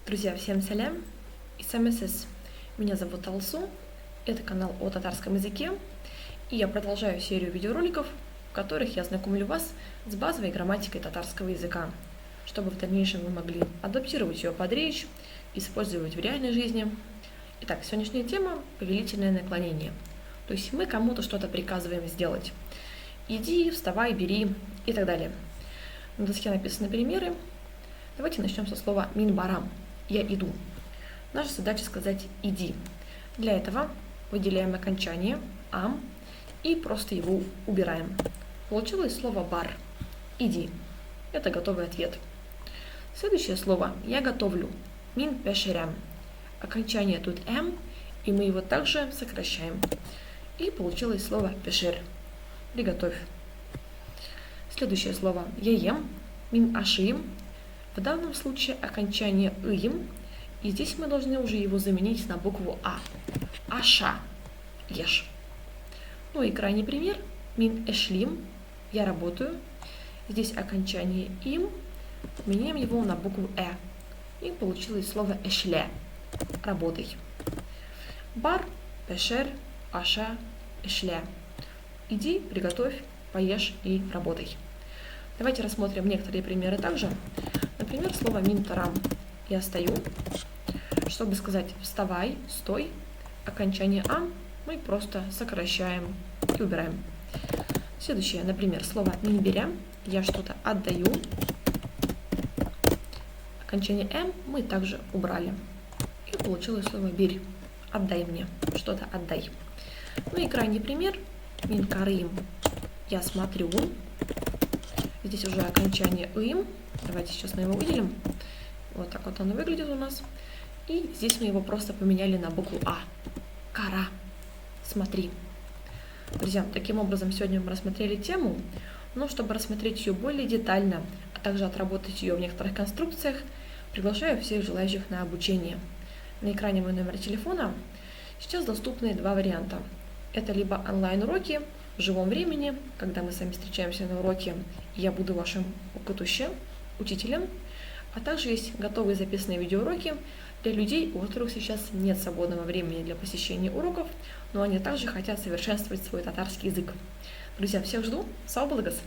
Друзья, всем салям и СМСС. Меня зовут Алсу, это канал о татарском языке, и я продолжаю серию видеороликов, в которых я знакомлю вас с базовой грамматикой татарского языка, чтобы в дальнейшем вы могли адаптировать ее под речь, использовать в реальной жизни. Итак, сегодняшняя тема – повелительное наклонение. То есть мы кому-то что-то приказываем сделать. Иди, вставай, бери и так далее. На доске написаны примеры. Давайте начнем со слова «минбарам». Я иду. Наша задача сказать «иди». Для этого выделяем окончание «ам» и просто его убираем. Получилось слово «бар». «Иди». Это готовый ответ. Следующее слово «я готовлю». «Мин пешерям». Окончание тут «м», и мы его также сокращаем. И получилось слово «пешер». Приготовь. Следующее слово «я ем». «Мин ашиим». В данном случае окончание «им», и здесь мы должны уже его заменить на букву «а». Аша – ешь. Ну и крайний пример – «мин эшлим» – я работаю. Здесь окончание «им», меняем его на букву «э». И получилось слово «эшле» – работай. Бар, пешер, аша, эшле. Иди, приготовь, поешь и работай. Давайте рассмотрим некоторые примеры также. Например, слово «минтарам» – я стою. Чтобы сказать «вставай», «стой», окончание «ам» мы просто сокращаем и убираем. Следующее, например, слово «минберям» – я что-то отдаю. Окончание «м» мы также убрали. И получилось слово «бирь» – «отдай мне», что-то отдай. Ну и крайний пример – «минкарым» – я смотрю. Здесь уже окончание «им». Давайте сейчас мы его выделим. Вот так вот оно выглядит у нас. И здесь мы его просто поменяли на букву «а». Кара. Смотри. Друзья, таким образом сегодня мы рассмотрели тему. Но чтобы рассмотреть ее более детально, а также отработать ее в некоторых конструкциях, приглашаю всех желающих на обучение. На экране мой номер телефона. Сейчас доступны два варианта. Это либо онлайн-уроки в живом времени, когда мы с вами встречаемся на уроке, и я буду вашим учителем, а также есть готовые записанные видеоуроки для людей, у которых сейчас нет свободного времени для посещения уроков, но они также хотят совершенствовать свой татарский язык. Друзья, всех жду. Сау благос!